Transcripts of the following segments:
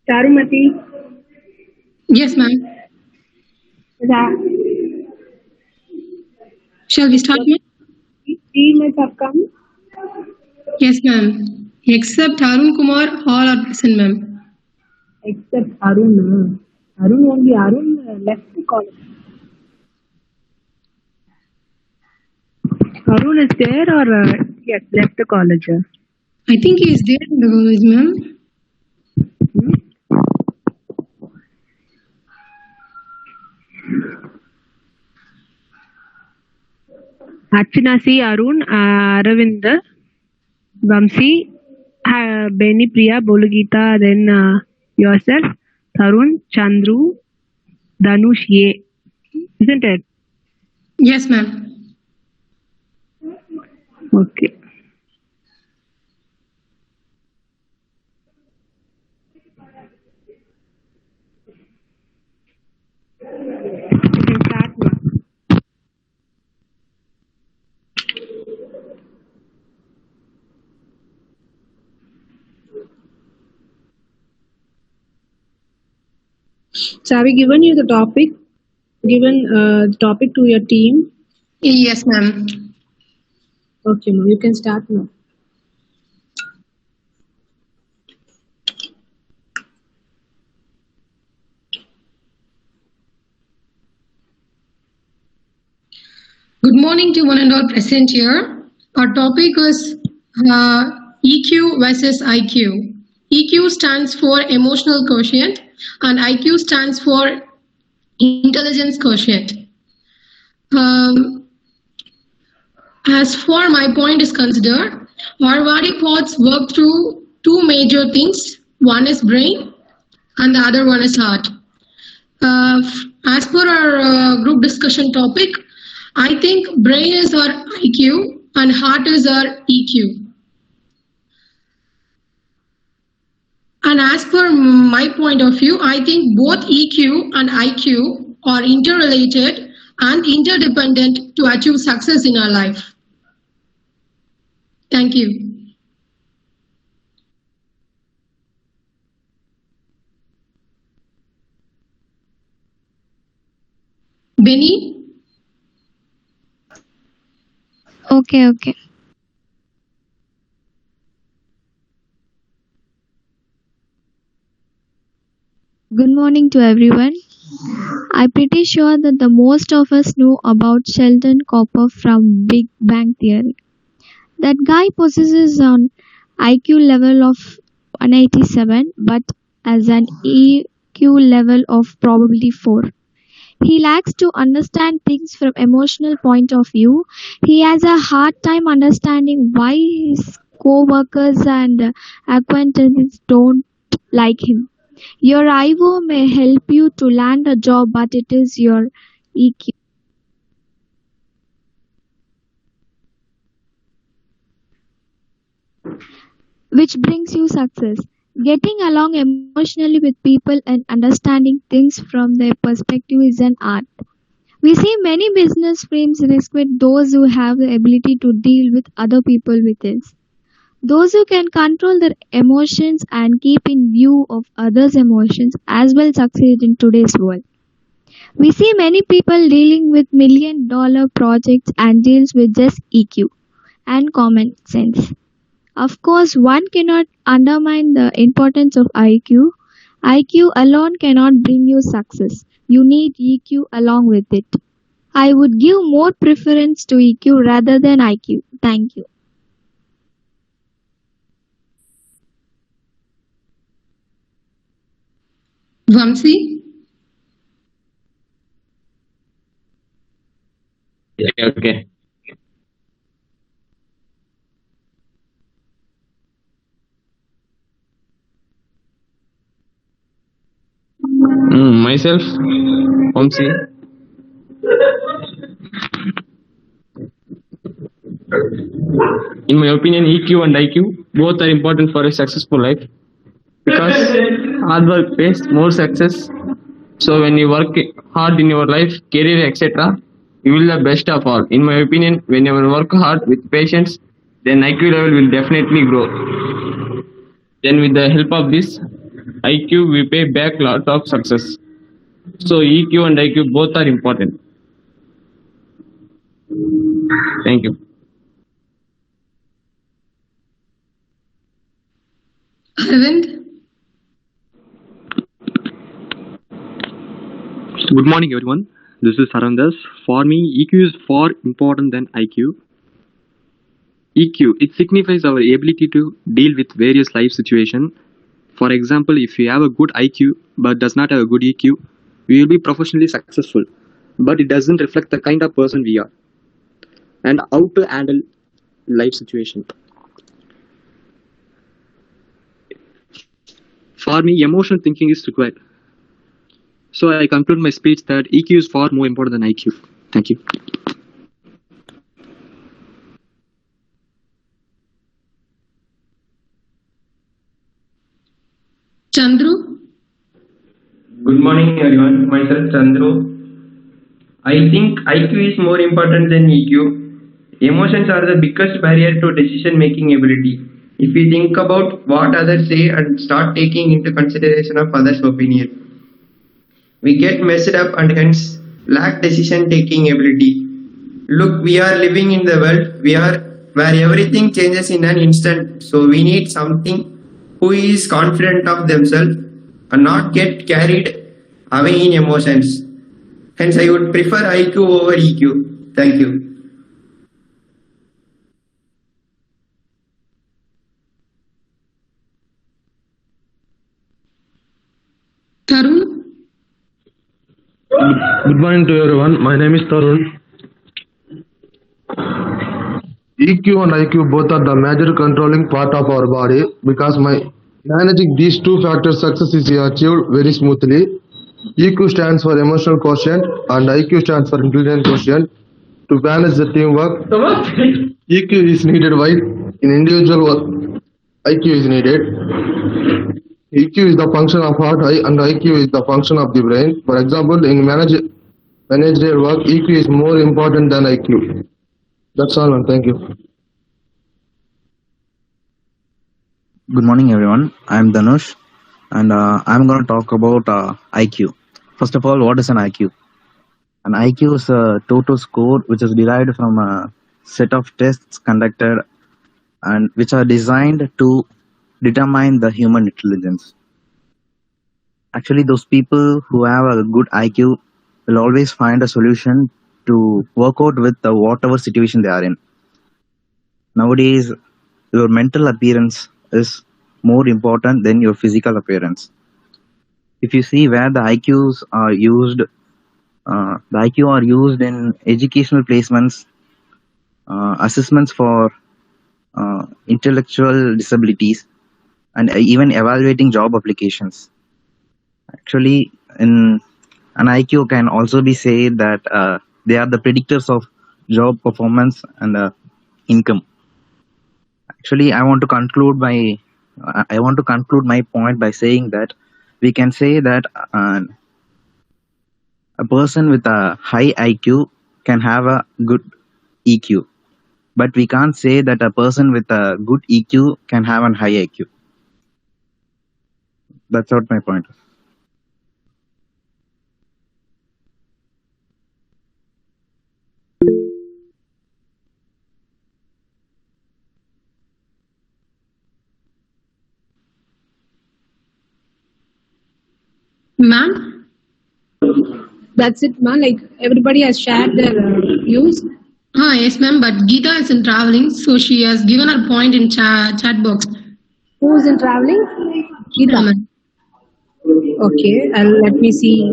Charumati, Yes, ma'am. Shall we start, ma'am? team has have come. Yes, ma'am. Except Arun Kumar, all are present, ma'am. Except Arun. Arun left the college. Arun is there or yes, left the college. I think he is there in the college, ma'am. Achinasi, Arun, Aravind, Vamsi, Benny, Priya, Bolugita, then yourself, Tarun, Chandru, Danush, Ye. Isn't it? Yes, ma'am. Okay. You can start now. So have we given you the topic? Given the topic to your team? Yes, ma'am. Okay, ma'am. You can start now. Good morning to one and all present here. Our topic is EQ versus IQ. EQ stands for emotional quotient and IQ stands for intelligence quotient. As far my point is considered, our body parts work through two major things. One is brain and the other one is heart. As per our group discussion topic, I think brain is our IQ and heart is our EQ. And as per my point of view, I think both EQ and IQ are interrelated and interdependent to achieve success in our life. Thank you. Benny? Okay. Good morning to everyone. I'm pretty sure that the most of us know about Sheldon Cooper from Big Bang Theory. That guy possesses an IQ level of 187 but as an EQ level of probably 4. He lacks to understand things from emotional point of view. He has a hard time understanding why his co-workers and acquaintances don't like him. Your IO may help you to land a job, but it is your EQ. Which brings you success. Getting along emotionally with people and understanding things from their perspective is an art. We see many business firms respect those who have the ability to deal with other people with ease. Those who can control their emotions and keep in view of others' emotions as well succeed in today's world. We see many people dealing with $1 million projects and deals with just EQ and common sense. Of course, one cannot undermine the importance of IQ. IQ alone cannot bring you success. You need EQ along with it. I would give more preference to EQ rather than IQ. Thank you. Vamsi? Okay. Myself, Vamsi. In my opinion, EQ and IQ both are important for a successful life because hard work pays more success. So when you work hard in your life, career, etc., you will the best of all. In my opinion, when you work hard with patience, then IQ level will definitely grow. Then with the help of this, IQ, we pay back lot of success. So EQ and IQ both are important. Thank you. Arvind? Good morning, everyone. This is Sarandas. For me, EQ is far important than IQ. EQ, it signifies our ability to deal with various life situations. For example, if you have a good IQ but does not have a good EQ, we will be professionally successful, but it doesn't reflect the kind of person we are and how to handle life situation. For me, emotional thinking is required. So I conclude my speech that EQ is far more important than IQ. Thank you. Chandru? Good morning, everyone. Myself Chandru. I think IQ is more important than EQ. Emotions are the biggest barrier to decision making ability. If we think about what others say and start taking into consideration of others' opinion, we get messed up and hence lack decision taking ability. Look, we are living in the world where everything changes in an instant. So we need something who is confident of themselves and not get carried away in emotions. Hence, I would prefer IQ over EQ. Thank you. Tarun? Good morning to everyone. My name is Tarun. EQ and IQ both are the major controlling part of our body because managing these two factors success is achieved very smoothly. EQ stands for emotional quotient and IQ stands for intelligence quotient. To manage the teamwork, EQ is needed while in individual work, IQ is needed. EQ is the function of heart and IQ is the function of the brain. For example, in managerial work, EQ is more important than IQ. That's all, and thank you. Good morning, everyone. I'm Dhanush, and I'm going to talk about IQ. First of all, what is an IQ? An IQ is a total score which is derived from a set of tests conducted and which are designed to determine the human intelligence. Actually, those people who have a good IQ will always find a solution to work out with whatever situation they are in. Nowadays, your mental appearance is more important than your physical appearance. If you see where the IQs are used, the IQ are used in educational placements, assessments for intellectual disabilities, and even evaluating job applications. Actually, in an IQ can also be said that they are the predictors of job performance and income. Actually, I want to conclude my point by saying that we can say that a person with a high IQ can have a good EQ, but we can't say that a person with a good EQ can have a high IQ. That's what my point is. Ma'am? That's it, man. Like everybody has shared their views. Yes, ma'am, but Geeta isn't traveling, so she has given her point in chat box. Who is in traveling? Geeta. Ma'am. Okay, let me see.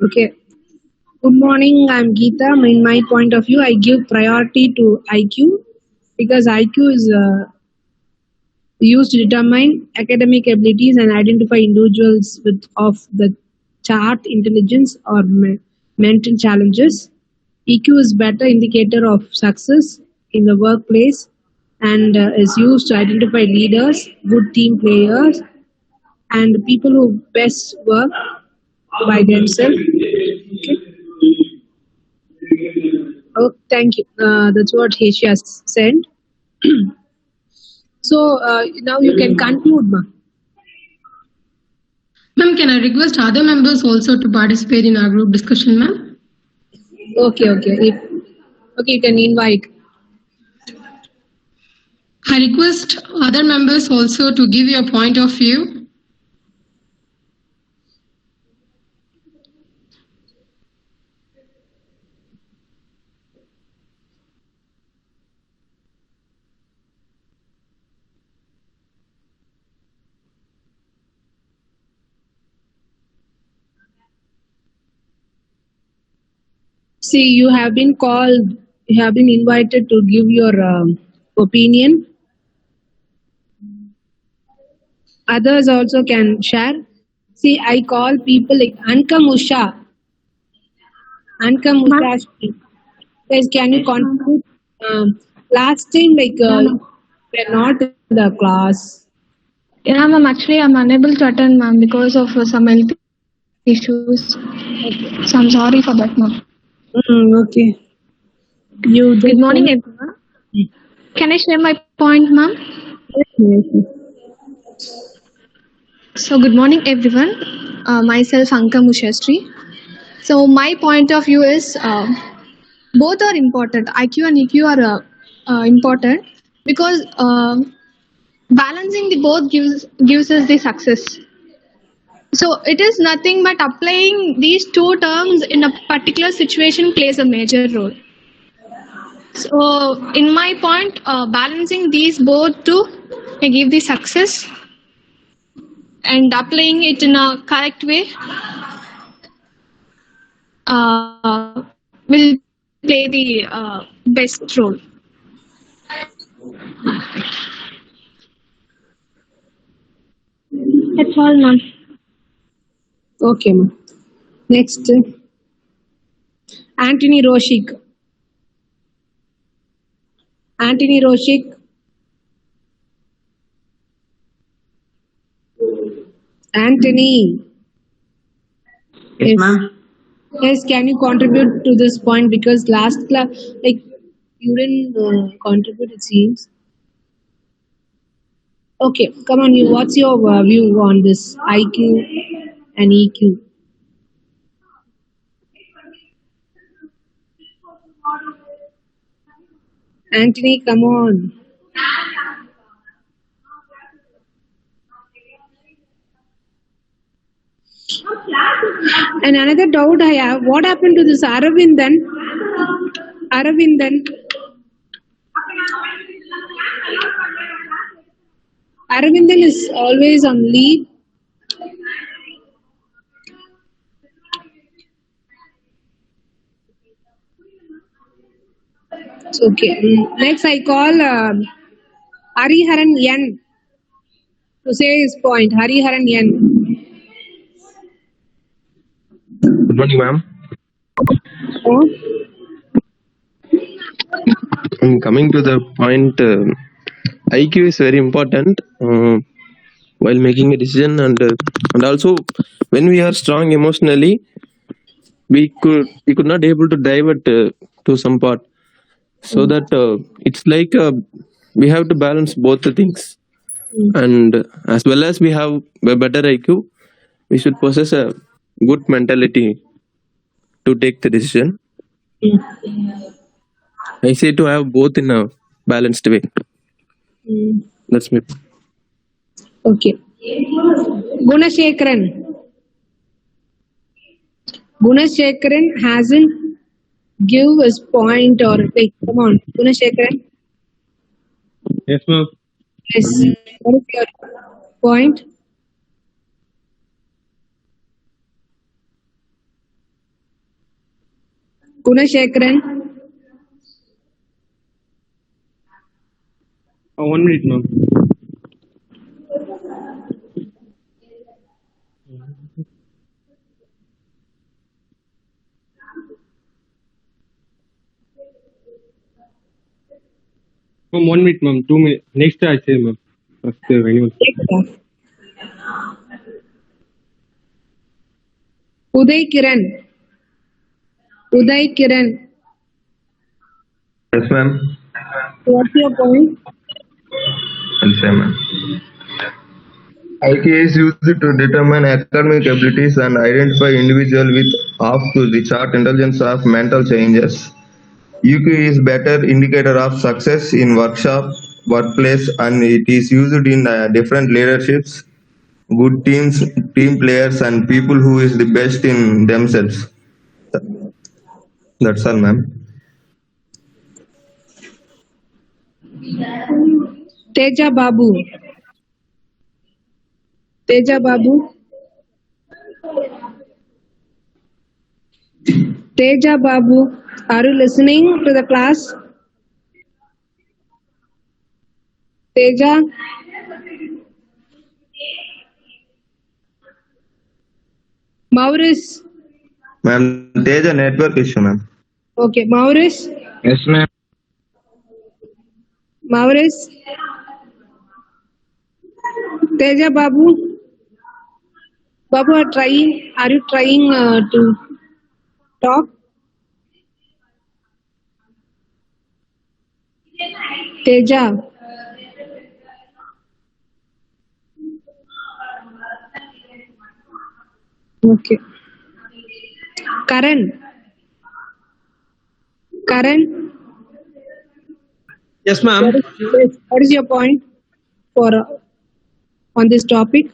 Okay. Good morning, I'm Geeta. In my point of view, I give priority to IQ because IQ is used to determine academic abilities and identify individuals with of the chart intelligence or mental challenges. EQ is better indicator of success in the workplace and is used to identify leaders, good team players, and people who best work by themselves. Okay. Oh, thank you. That's what he has said. So now you can conclude, ma. Ma'am, can I request other members also to participate in our group discussion, ma'am? Okay. Okay, you can invite. I request other members also to give your point of view. See, you have been called, you have been invited to give your opinion. Others also can share. See, I call people like Anka Musha. Guys, can you contribute? Last time, we're not in the class. Yeah, ma'am. Actually, I'm unable to attend, ma'am, because of some health issues. So I'm sorry for that, ma'am. Okay. You just Good morning, everyone. Can I share my point, ma'am? So, good morning, everyone. Myself, Anka Mushastri. So, my point of view is both are important. IQ and EQ are important because balancing the both gives us the success. So, it is nothing but applying these two terms in a particular situation plays a major role. So, in my point, balancing these both two may give the success, and applying it in a correct way will play the best role. That's all, ma'am. Okay, ma'am. Next, Anthony Roshik. Anthony Roshik. Anthony. Yes, ma'am. Yes, can you contribute to this point? Because last class, you didn't contribute, it seems. Okay, come on, you. What's your view on this IQ and EQ? Anthony, come on. And another doubt I have, what happened to this Aravindan? Aravindan is always on leave. It's okay. Next, I call Hariharan N to say his point. Hariharan N. Good morning, ma'am. Coming to the point, IQ is very important while making a decision, and also when we are strong emotionally, we could not able to divert to some part, so that it's like we have to balance both the things, and as well as we have a better IQ, we should possess a good mentality to take the decision. I say to have both in a balanced way. That's me. Okay. Gunashekaran hasn't give his point or wait, come on. Gunashekaran. Yes, ma'am. Yes. What is your point? Gunashekaran. 1 minute, ma'am. Ma'am, 1 minute, ma'am. 2 minutes. Next, I say, ma'am. First, anyone. Uday Kiran. Yes, ma'am. What's your point? I'll say, ma'am. IQ is used to determine academic abilities and identify individual with off to the chart intelligence of mental changes. EQ is better indicator of success in workshop, workplace, and it is used in different leaderships, good teams, team players, and people who is the best in themselves. That's all, ma'am. Teja Babu. Teja Babu. Teja Babu, are you listening to the class? Teja? Maurice. Ma'am, there's a network issue, ma'am. Okay, Maurice. Yes, ma'am. Maurice. Teja Babu. Babu, are you trying to talk? Teja. Okay. Karan. Karan, Yes, ma'am. what is your point for on this topic?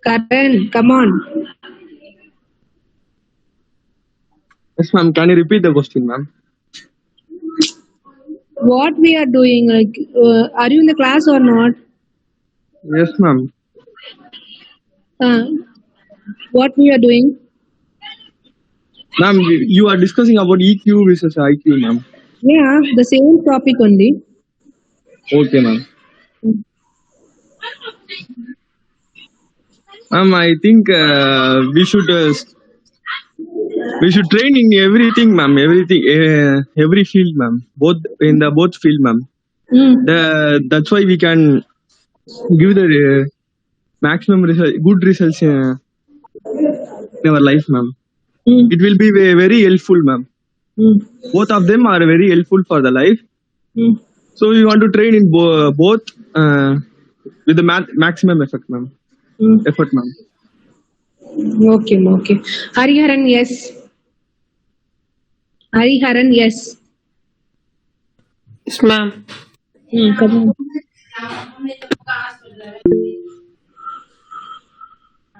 Karan, come on. Yes, ma'am. Can you repeat the question, ma'am? What we are doing? Like, are you in the class or not? Yes, ma'am. What we are doing? Ma'am, you are discussing about EQ versus IQ, ma'am. Yeah, the same topic only. Okay, ma'am. Ma'am, I think we should train in everything, ma'am. Everything, every field, ma'am. Both field, ma'am. That's why we can give the maximum result, good results in our life, ma'am. It will be very helpful, ma'am. Both of them are very helpful for the life. So we want to train in both with the maximum effect, ma'am. Effort, ma'am. Okay, okay. Hariharan, yes. Hariharan, yes. Yes, ma'am. Come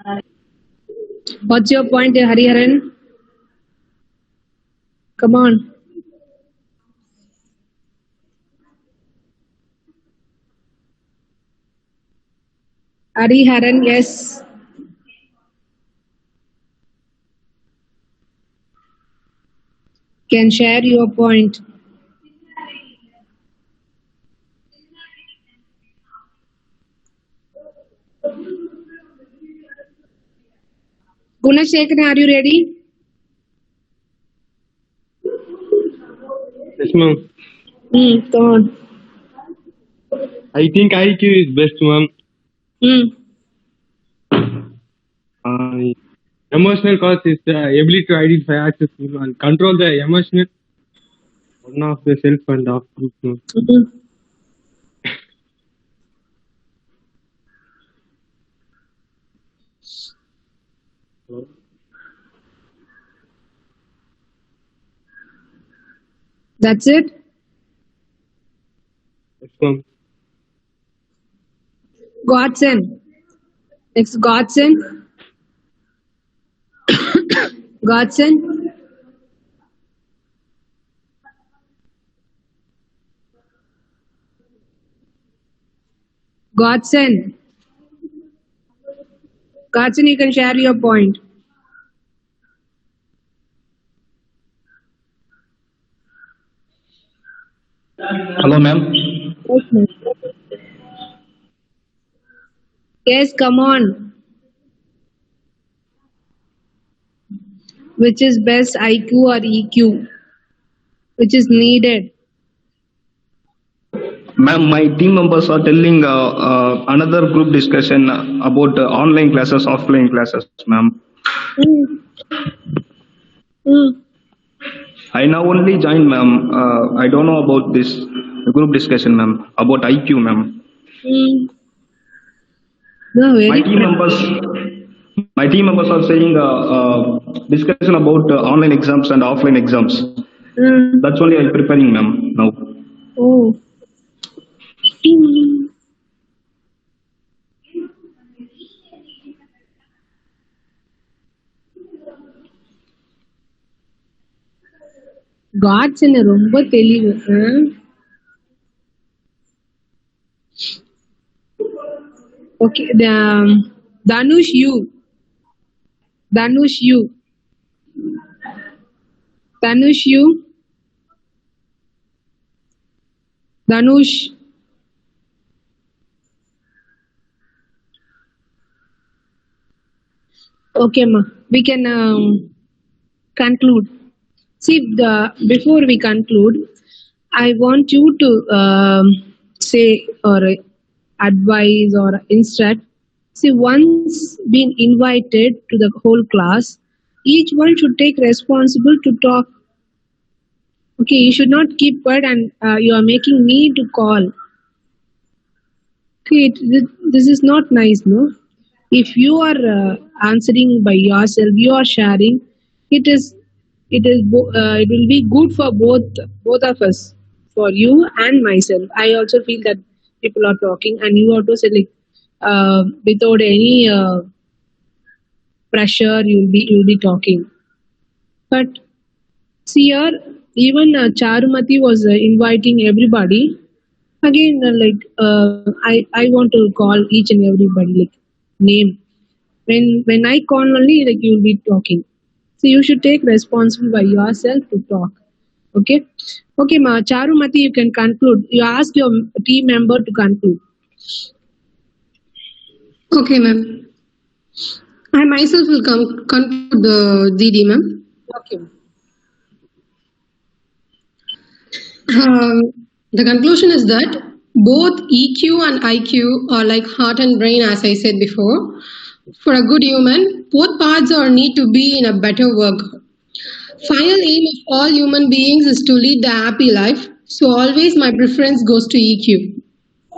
on. What's your point, Hariharan? Come on. Hariharan, yes. Can share your point. Gunashekhan, are you ready? Yes, ma'am. Come on. I think IQ is best, ma'am. Emotional cause is the ability to identify access and control the emotional one of the self and of group. That's it. Yes, ma'am. Godson. Next, Godson. Godson. Godson. Godson, you can share your point. Hello, ma'am. Yes, come on. Which is best, IQ or EQ? Which is needed? Ma'am, my team members are telling another group discussion about online classes, offline classes, ma'am. I now only joined, ma'am. I don't know about this group discussion, ma'am, about IQ, ma'am. No, My very team members, my team members are saying discussion about online exams and offline exams. That's only I'm preparing, ma'am, now. Oh. Gods என்ன ரொம்ப தெளிவு. Okay, Dhanush, you. Dhanush, you. Dhanush, you. Dhanush. Okay, ma. We can conclude. See, before we conclude, I want you to say or advise or instruct. See, once being invited to the whole class, each one should take responsible to talk. Okay, you should not keep quiet and you are making me to call. Okay, this is not nice, no? If you are answering by yourself, you are sharing, it will be good for both of us, for you and myself. I also feel that people are talking and you have to say like without any pressure you'll be talking. But see here, even Charumati was inviting everybody. Again, I want to call each and everybody like name. When I call only, like you will be talking. So you should take responsibility by yourself to talk. Okay, ma. Charumati, you can conclude. You ask your team member to conclude. Okay, ma'am. I myself will conclude the Didi, ma'am. Okay. The conclusion is that both EQ and IQ are like heart and brain, as I said before. For a good human, both parts are need to be in a better work. Final aim of all human beings is to lead a happy life. So always my preference goes to EQ. I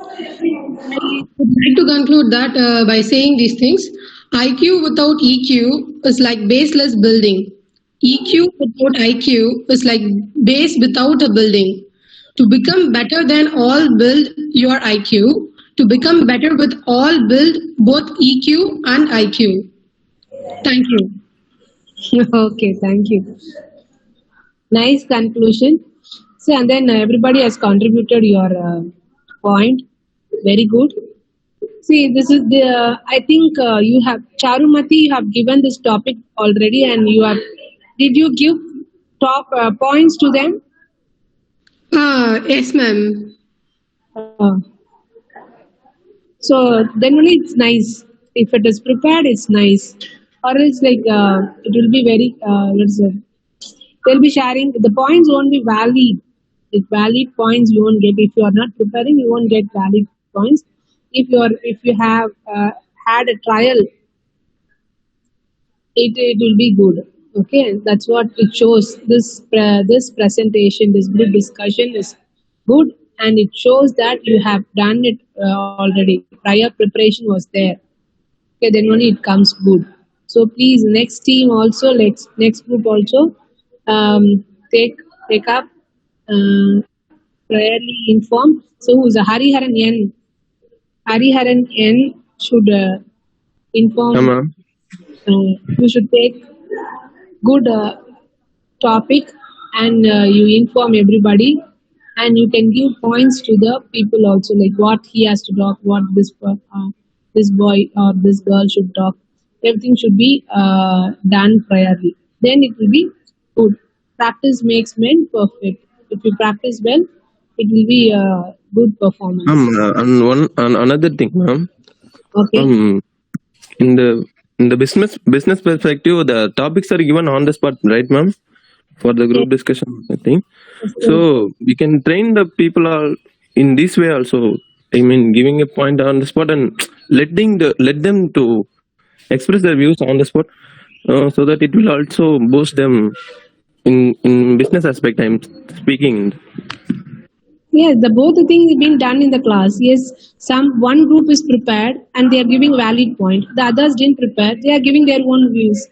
would like to conclude that by saying these things. IQ without EQ is like baseless building. EQ without IQ is like base without a building. To become better than all, build your IQ. To become better with all, build both EQ and IQ. Thank you. Okay, thank you. Nice conclusion. So, and then everybody has contributed your point. Very good. See, this is the. I think you have Charumati. You have given this topic already, and you have. Did you give top points to them? Yes, ma'am. So then only it's nice. If it is prepared, it's nice. Or it's like it will be very. Let's say they'll be sharing the points won't be valid. If valid points you won't get. If you are not preparing, you won't get valid points. If you have had a trial, it will be good. Okay, that's what it shows. This presentation, this group discussion is good, and it shows that you have done it already. Prior preparation was there. Okay, then only it comes good. So please, next team also, next group also, take up, priorly inform. So who's a Hariharan N? Hariharan N should inform. You should take good topic and you inform everybody, and you can give points to the people also, like what he has to talk, what this boy or this girl should talk. Everything should be done priorly. Then it will be good. Practice makes men perfect. If you practice well, it will be a good performance. And another thing, ma'am. Okay. In the business perspective, the topics are given on the spot, right, ma'am? For the group discussion, I think. So we can train the people all in this way also. I mean, giving a point on the spot and let them to express their views on the spot, so that it will also boost them in business aspect, I'm speaking. Yes, the both the things being done in the class. Yes, one group is prepared and they are giving valid point. The others didn't prepare. They are giving their own views.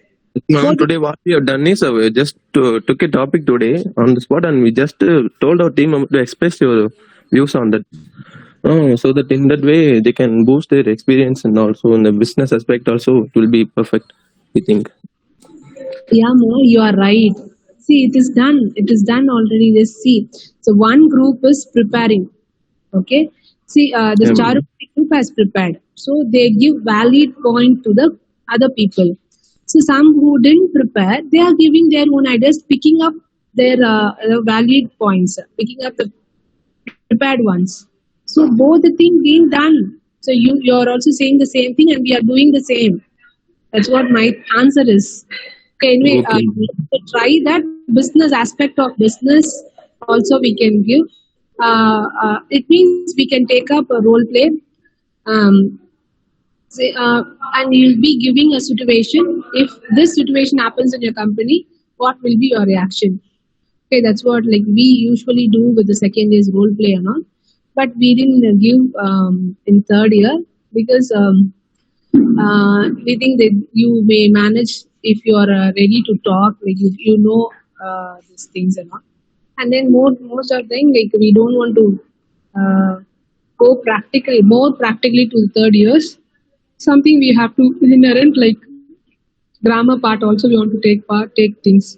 Ma'am, Both today what we have done is we just took a topic today on the spot and we just told our team to express your views on that. So that in that way they can boost their experience and also in the business aspect also it will be perfect, I think. Yeah, Mo, you are right. See, it is done. It is done already. This see. So one group is preparing. Okay. See, this Yeah, ma'am. Charukuri group has prepared. So they give valid point to the other people. So some who didn't prepare, they are giving their own ideas, picking up their valid points, picking up the prepared ones. So both the thing being done. So you're also saying the same thing, and we are doing the same. That's what my answer is. Okay, anyway, Okay. let's try that business aspect of business. Also, we can give. It means we can take up a role play. Um, say, and you'll be giving a situation. If this situation happens in your company, what will be your reaction? Okay, that's what like we usually do with the second year's role play and all. But we didn't give in third year because we think that you may manage if you are ready to talk, like you know these things and all. And then most of the thing like we don't want to go more practically to the third years. Something we have to inherent like grammar part also we want to take things.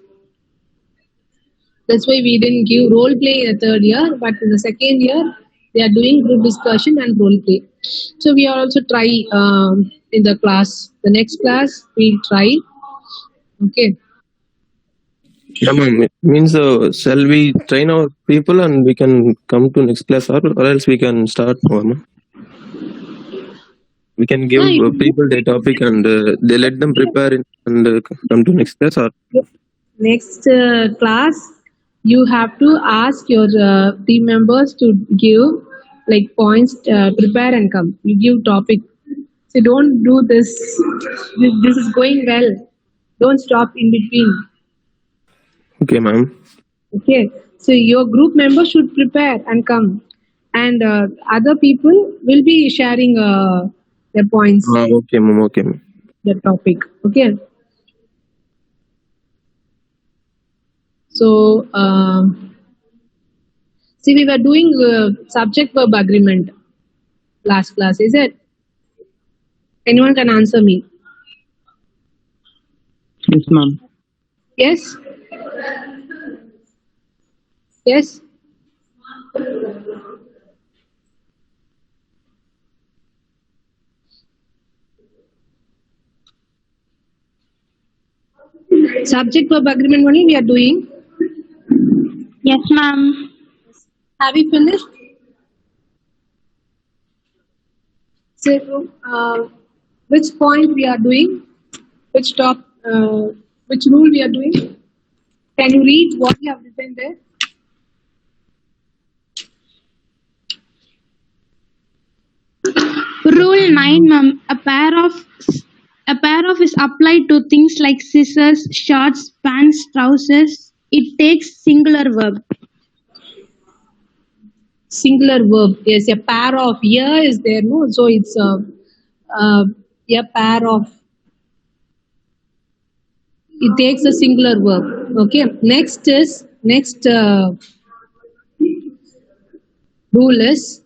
That's why we didn't give role play in the third year, but in the second year they are doing group discussion and role play. So we are also try in the class. The next class we'll try. Okay. Yeah, ma'am. It means shall we train our people and we can come to next class or else we can start, ma'am? We can give people the topic and they let them prepare it and come to next class or Next class, you have to ask your team members to give like points, prepare and come. You give topic. So don't do this. This is going well. Don't stop in between. okay, ma'am. Okay. So your group members should prepare and come, and other people will be sharing their points, Okay, ma'am. Okay, ma'am. their topic. Okay. So, see, we were doing subject verb agreement last class, is it? Anyone can answer me? Yes, ma'am. Yes? Yes? Subject verb agreement only we are doing. Yes, ma'am. Have you finished? So, which point we are doing? Which rule we are doing? Can you read what you have written there? Rule 9, ma'am. A pair of is applied to things like scissors, shorts, pants, trousers. It takes singular verb. Singular verb. Yes, a pair of. Here is there, no? So it's a pair of. It takes a singular verb. Okay. Next rule is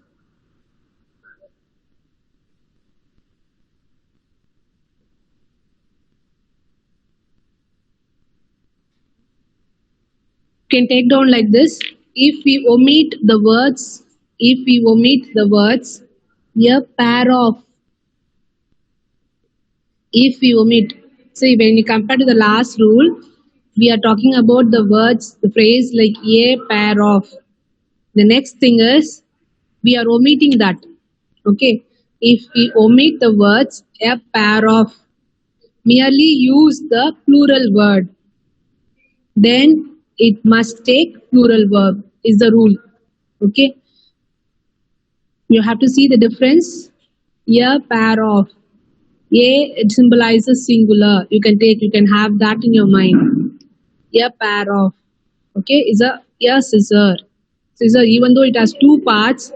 can take down like this. If we omit the words, a pair of. If we omit, see when you compare to the last rule, we are talking about the words, the phrase like a pair of. The next thing is we are omitting that. Okay. If we omit the words a pair of, merely use the plural word, then it must take plural verb is the rule. Okay. You have to see the difference. A pair of. A, it symbolizes singular. You can have that in your mind. A pair of. Okay, is a scissor. Scissor, even though it has two parts,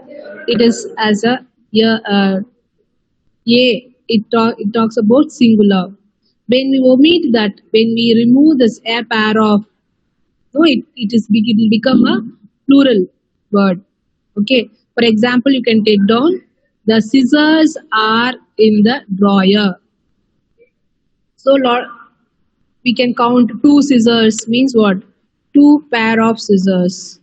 it is as a it talks about singular. When we omit that, when we remove this a pair of, no, it will become a plural word. Okay. For example, you can take down the scissors are in the drawer. So we can count two scissors means what? Two pair of scissors.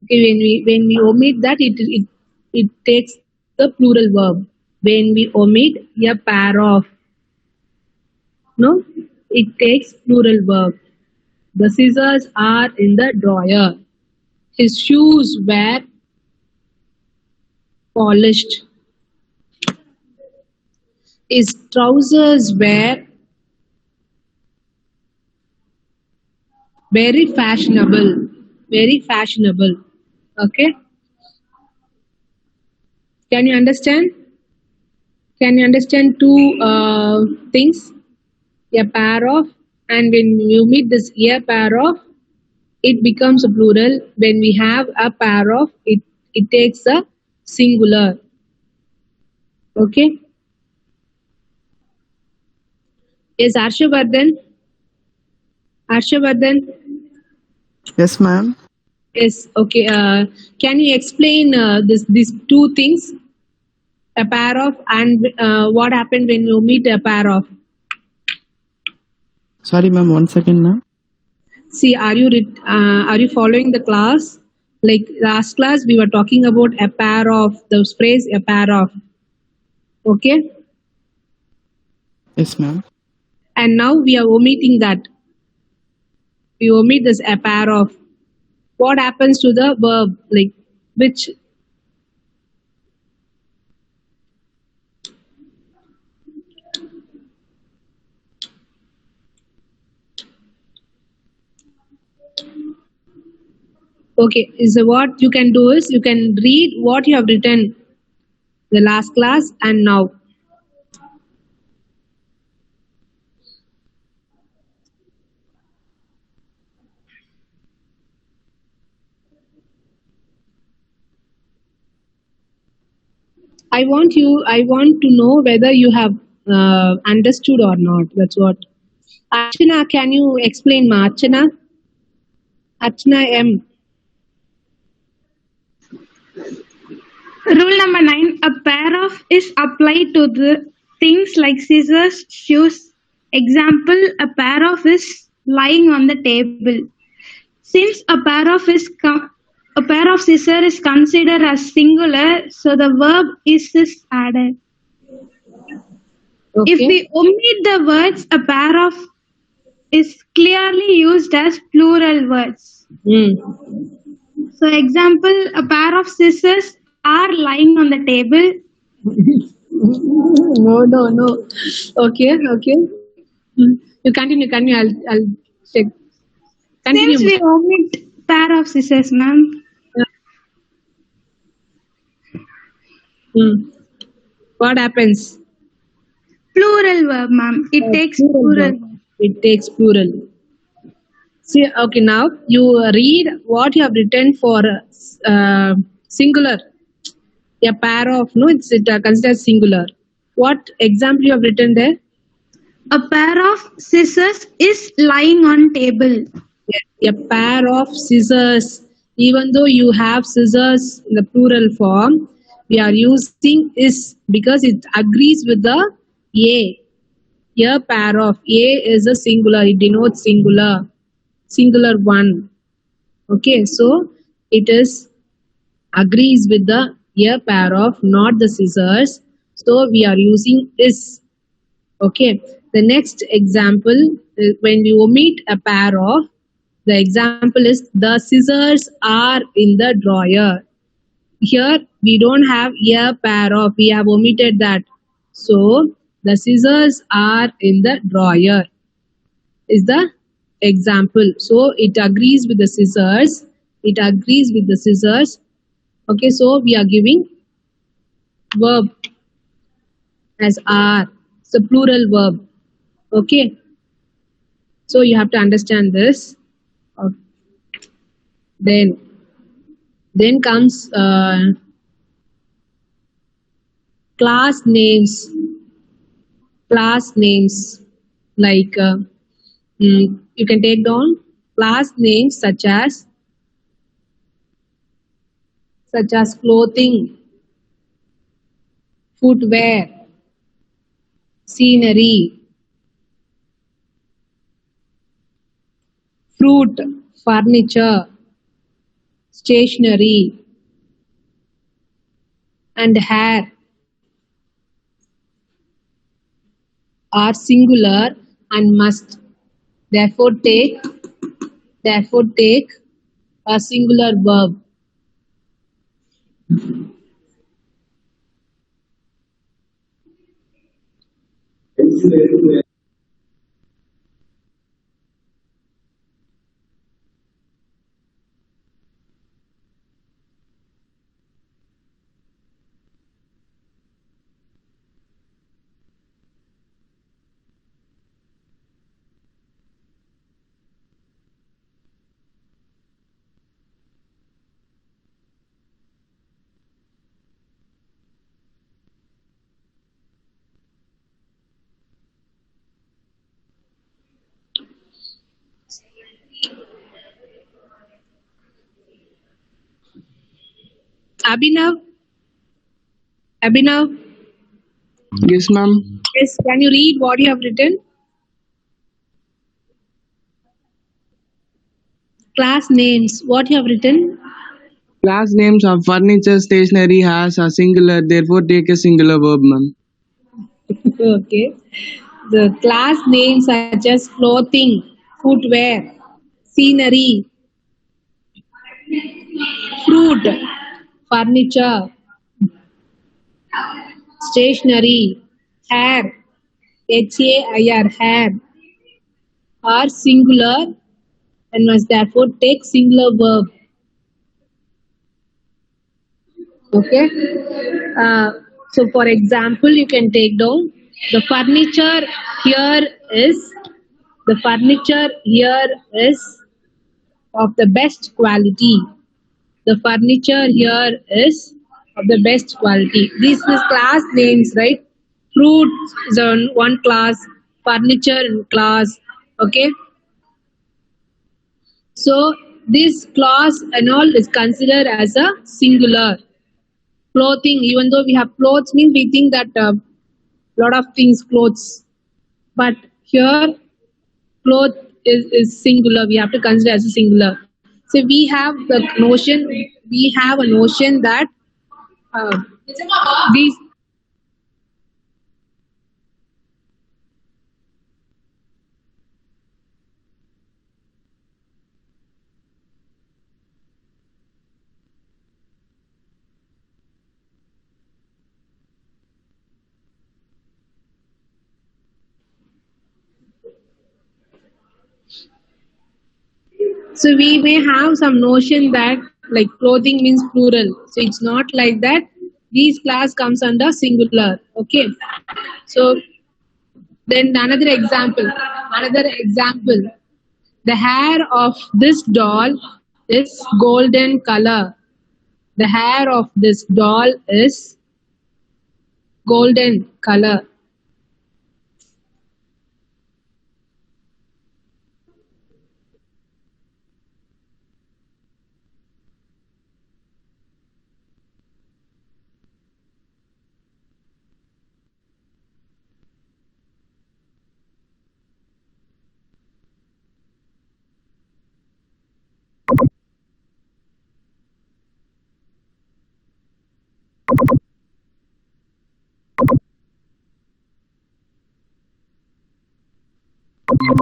Okay, when we omit that, it takes the plural verb. When we omit a pair of, no, it takes plural verb. The scissors are in the drawer. His shoes were polished. His trousers were very fashionable. Very fashionable. Okay. Can you understand? Can you understand two things? A pair of, and when you meet this a pair of, it becomes a plural. When we have a pair of, it takes a singular. Okay. Yes, Arshavardhan. Arshavardhan. Yes, ma'am. Yes. Okay. Can you explain these two things? A pair of and what happened when you meet a pair of? Sorry, ma'am. 1 second, ma'am. See, are you following the class? Like last class, we were talking about a pair of, the phrase a pair of. Okay. Yes, ma'am. And now we are omitting that. We omit this a pair of. What happens to the verb? Like which? Okay, is what you can do is you can read what you have written the last class and now. I want to know whether you have understood or not. That's what. Archana, can you explain, ma? Archana? Archana M. Rule number 9. A pair of is applied to the things like scissors, shoes. Example, a pair of is lying on the table. Since a pair of scissors is considered as singular, so the verb is added. Okay. If we omit the words, a pair of is clearly used as plural words. So example, a pair of scissors are lying on the table. No. Okay. You continue. I'll check. Continue. Since we omit pair of scissors, ma'am. What happens? Plural verb, ma'am. It takes plural. It takes plural. See, okay, now you read what you have written for singular. A pair of, no, it's considered singular. What example you have written there? A pair of scissors is lying on table. A pair of scissors. Even though you have scissors in the plural form, we are using is because it agrees with the a. A pair of, a is a singular. It denotes singular one. Okay, so it is agrees with the a pair of, not the scissors. So we are using is. Okay. The next example, when we omit a pair of, the example is the scissors are in the drawer. Here we don't have a pair of, we have omitted that. So the scissors are in the drawer is the example. So it agrees with the scissors. It agrees with the scissors. Okay, so we are giving verb as are. It's a plural verb. Okay. So you have to understand this. Uh, then comes class names. Class names like you can take down class names such as clothing, footwear, scenery, fruit, furniture, stationery, and hair are singular and must therefore take a singular verb. Abhinav, Yes, ma'am. yes, can you read what you have written? Class names, what you have written? Class names of furniture stationery has a singular, therefore take a singular verb, ma'am. Okay. The class names such as clothing, footwear, scenery, fruit, furniture, stationery, hair, HAIR, hair, are singular and must therefore take singular verb. Okay. So for example, you can take down the furniture here is of the best quality. The furniture here is of the best quality. These is class names, right? Fruit is on one class, furniture in class. Okay. So this class and all is considered as a singular. Clothing, even though we have clothes, means we think that lot of things clothes, but here cloth is singular. We have to consider as a singular. So we have a notion that these so we may have some notion that like clothing means plural. So it's not like that. These class comes under singular. Okay. So then another example. The hair of this doll is golden color. The hair of this doll is golden color.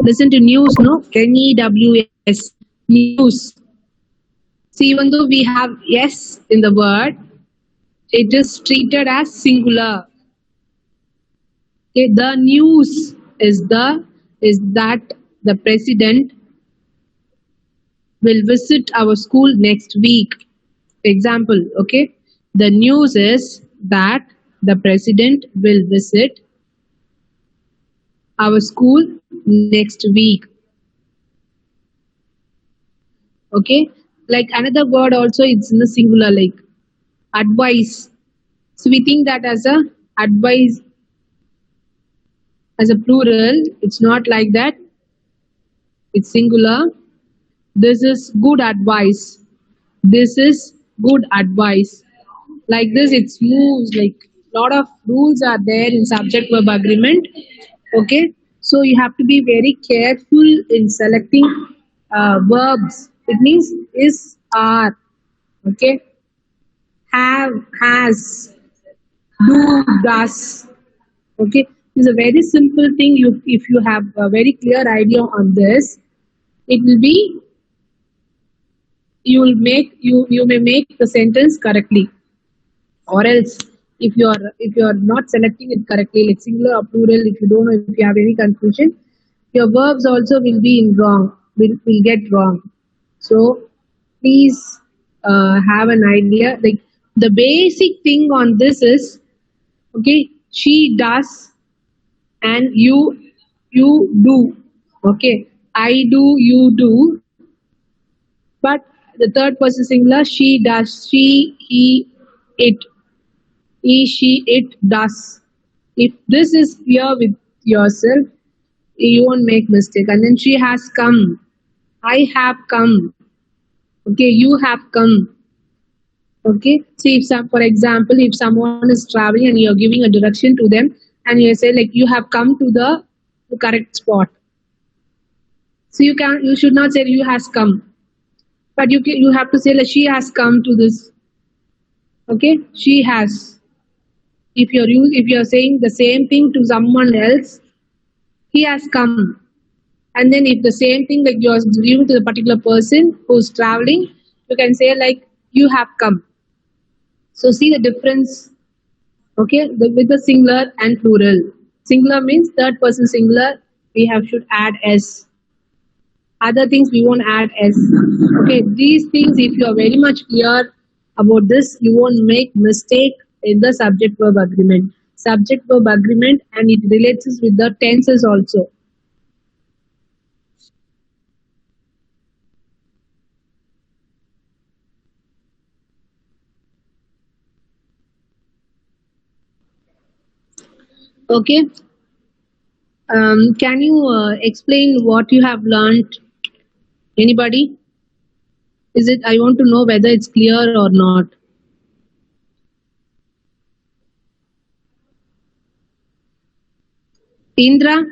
Listen to news, no? NEWS, news. So even though we have S in the word, it is treated as singular. Okay, the news is that the president will visit our school next week. Example, okay? The news is that the president will visit our school next week. Okay, like another word also, it's in the singular, like advice. So we think that as a advice, as a plural, it's not like that. It's singular. This is good advice. This is good advice. Like this, it's moves, like lot of rules are there in subject verb agreement. Okay, so you have to be very careful in selecting verbs. It means is, are. Okay, have, has, do, does. Okay, it's a very simple thing. You, if you have a very clear idea on this, it will be, you may make the sentence correctly. Or else, if you're not selecting it correctly, like singular or plural, if you don't know, if you have any confusion, your verbs also will be in wrong, will get wrong. So please have an idea. Like the basic thing on this is, okay, she does and you do. Okay, I do, you do. But the third person singular, she does, she, he, it. He, she, it, does. If this is clear with yourself, you won't make mistake. And then she has come. I have come. Okay, you have come. Okay. See, if some, for example, if someone is traveling and you're giving a direction to them, and you say like you have come to the correct spot. So you should not say you has come, but you have to say like she has come to this. Okay, she has. If you're saying the same thing to someone else, he has come. And then if the same thing like you're giving to the particular person who's traveling, you can say like you have come. So see the difference. Okay, with the singular and plural. Singular means third person singular, we should add s. Other things we won't add s. Okay, these things, if you are very much clear about this, you won't make mistake in the subject verb agreement. Subject verb agreement, and it relates with the tenses also. Okay. Can you explain what you have learned? Anybody? Is it? I want to know whether it's clear or not. Indra.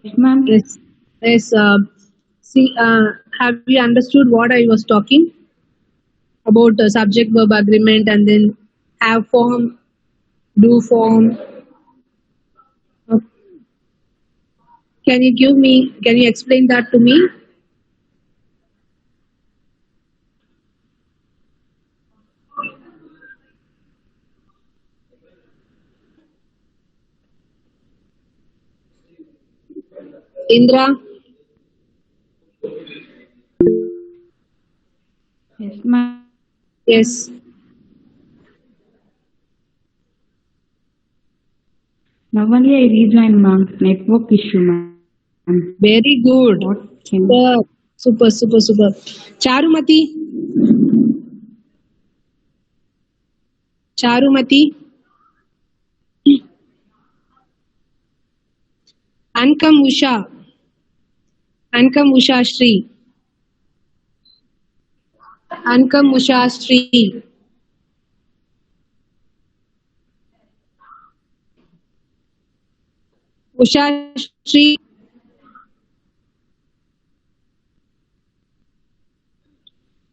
Yes, ma'am. Yes. Yes. See, have you understood what I was talking about? The subject verb agreement, and then have form, do form. Can you explain that to me? Indra? Yes, ma'am. Yes. Now only I rejoined, ma'am. Network issue, ma'am. Very good. Super. Charumati? Ankam Usha Shri. Ankam Usha Shri. Usha Shri.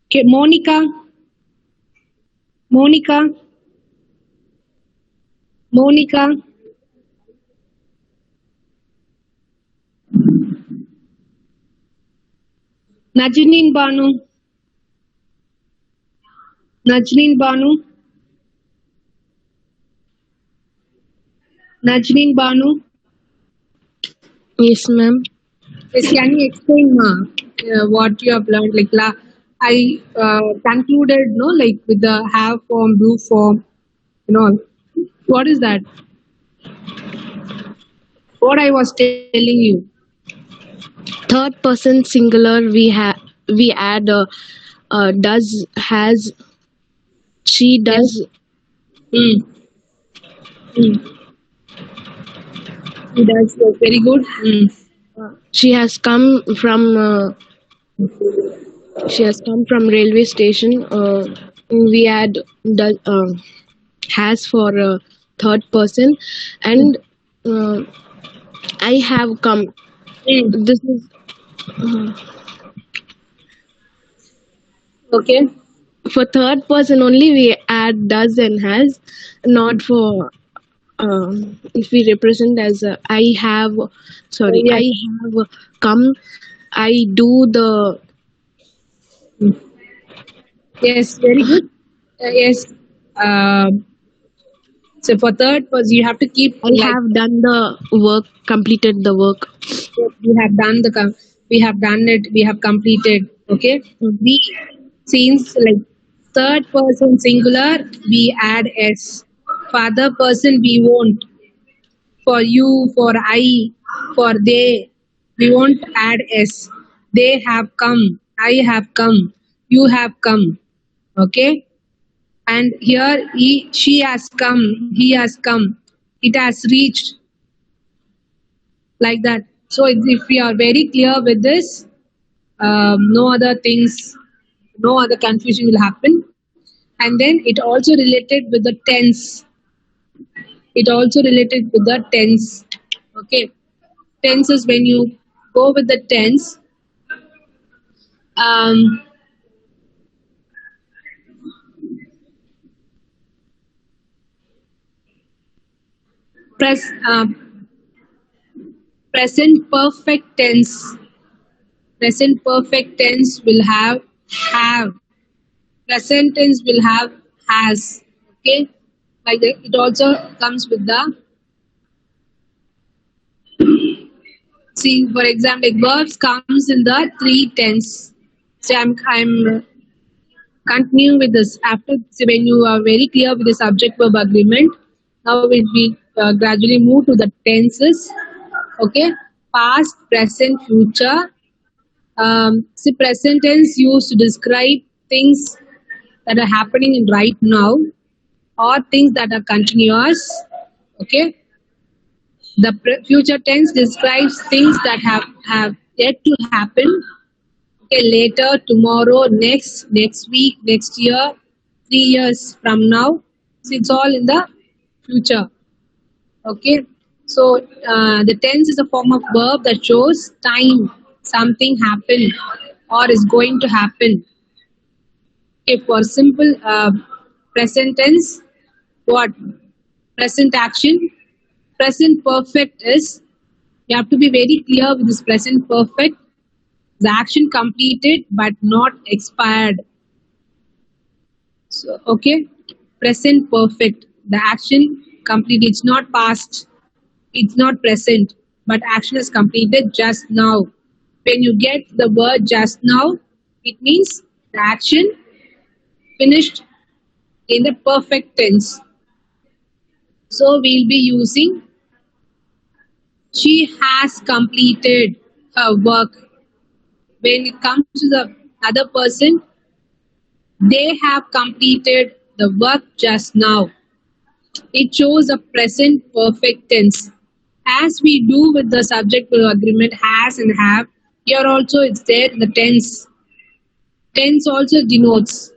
Okay, Monica. Najneen Banu. Yes, ma'am. Yes, can you explain what you have learned? Like I concluded, no, like with the have form, do form, What is that? What I was telling you. Third person singular, we add does, has, she Yes. does. Mm. Mm. That's very good. Mm. She has come from railway station. We add does, has for third person, and I have come. Mm. This is Okay. for third person only. We add does and has, not for if we represent as I have. Sorry, Yes. I have come. I do the. Yes. Very good. Yes. So for third person, you have to keep I like have done the work, completed the work. we have done we have done it. We have completed. Okay. We since like third person singular, we add s. For other person, we won't. For you, for I, for they, we won't add s. They have come. I have come. You have come. Okay. And here she has come, he has come, it has reached, like that. So if we are very clear with this, no other things, no other confusion will happen. And then it also related with the tense. It also related with the tense. Okay. Tense is when you go with the tense. Um, press present perfect tense. Present perfect tense will have. Present tense will have has. Okay, like that. It also comes with the see. For example, like verbs comes in the three tense. So I'm continuing with this after. So when you are very clear with the subject verb agreement, now we gradually move to the tenses. Okay, past, present, future. See, present tense used to describe things that are happening in right now or things that are continuous. Okay. The future tense describes things that have yet to happen. Okay, later, tomorrow, next week, next year, 3 years from now. So it's all in the future. Okay. So the tense is a form of verb that shows time, something happened or is going to happen. Okay, for simple present tense, what? Present action. Present perfect is, you have to be very clear with this present perfect. The action completed but not expired. So, okay. Present perfect. The action completed. It's not past. It's not present. But action is completed just now. When you get the word just now, it means the action finished in the perfect tense. So we'll be using she has completed her work. When it comes to the other person, they have completed the work just now. It shows a present perfect tense. As we do with the subject verb agreement has and have, here also it's there in the tense. Tense also denotes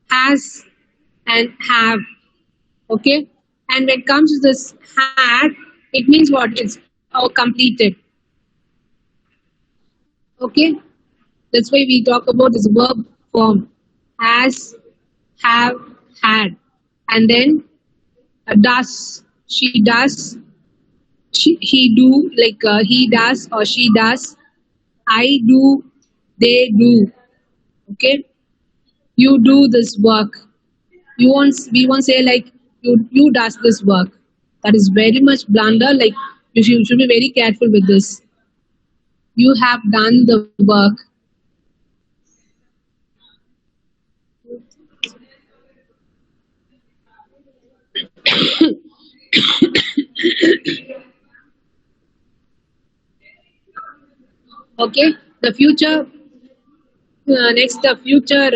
has and have. Okay? And when it comes to this had, it means what? It's completed. Okay? That's why we talk about this verb form. Has, have, had. And then does, she does, he do, like he does or she does, I do, they do. Okay? You do this work. We won't say like you does this work. That is very much blunder. Like you should be very careful with this. You have done the work. Okay, the future. Next, the future.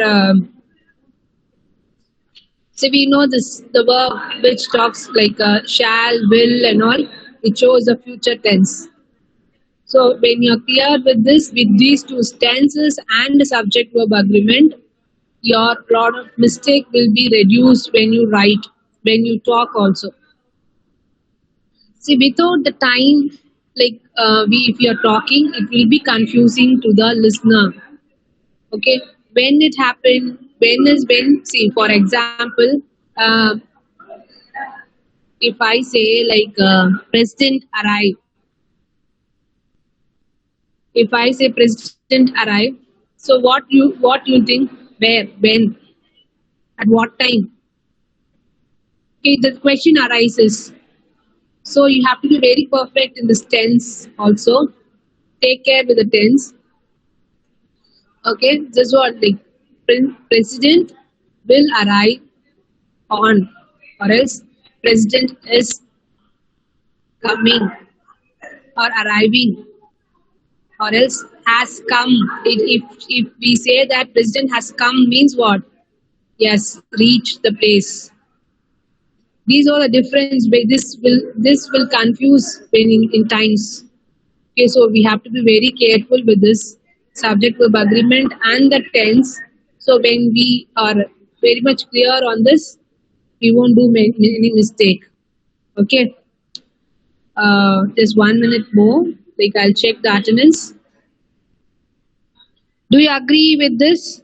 So we know this the verb which talks like shall, will, and all. It shows the future tense. So when you're clear with this, with these two tenses and the subject verb agreement, your lot of mistake will be reduced when you write, when you talk also. See, without the time, like if you're talking, it will be confusing to the listener. Okay, when it happened, when. See, for example, if I say like president arrived, if I say president arrived, so what you think? Where, when, at what time? Okay, the question arises. So you have to be very perfect in this tense also. Take care with the tense. Okay, this is what like president will arrive on, or else president is coming or arriving, or else has come. If we say that president has come means what? Yes, reach the place. These are the difference. This will confuse when in times. Okay, so we have to be very careful with this subject verb agreement and the tense. So when we are very much clear on this, we won't do any mistake. Okay. Just 1 minute more. Like I'll check the attendance. Do you agree with this?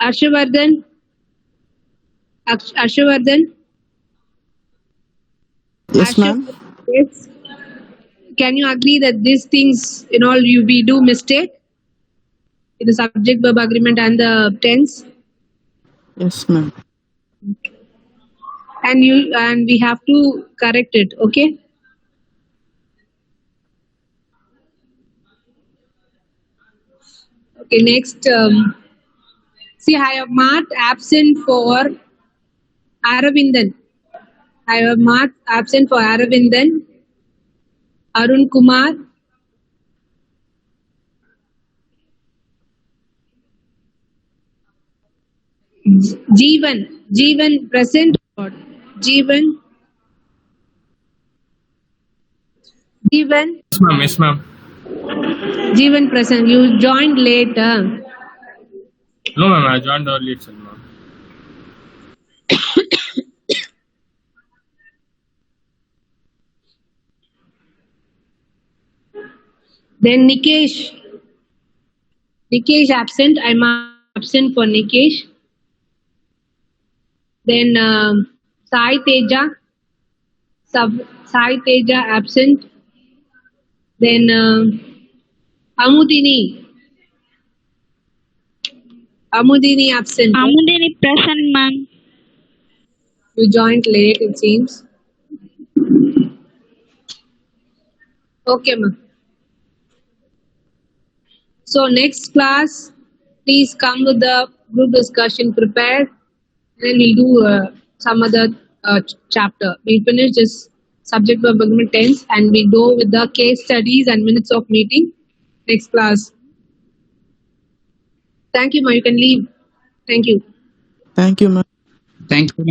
Arshavardhan? Arshavardhan? Yes, ma'am. Yes. Can you agree that these things, we do mistake in the subject verb agreement and the tense? Yes, ma'am. And we have to correct it. Okay. Okay. Next, see, I have marked absent for Aravindan. I have marked absent for Aravindan, Arun Kumar, Jeevan present. Jeevan. Yes, ma'am. Yes, ma'am. Jeevan present. You joined late. No, ma'am. I joined early itself, ma'am. Then Nikesh. Nikesh absent. I'm absent for Nikesh. Then Sai Teja. Sai Teja absent. Then Amudini. Amudini absent. Amudini present, ma'am. You joined late, it seems. Okay, ma'am. So next class, please come with the group discussion prepared. Then we'll do some other chapter. We'll finish this subject verb agreement tense and we'll go with the case studies and minutes of meeting next class. Thank you, ma. You can leave. Thank you. Thank you, ma'am. Thank you.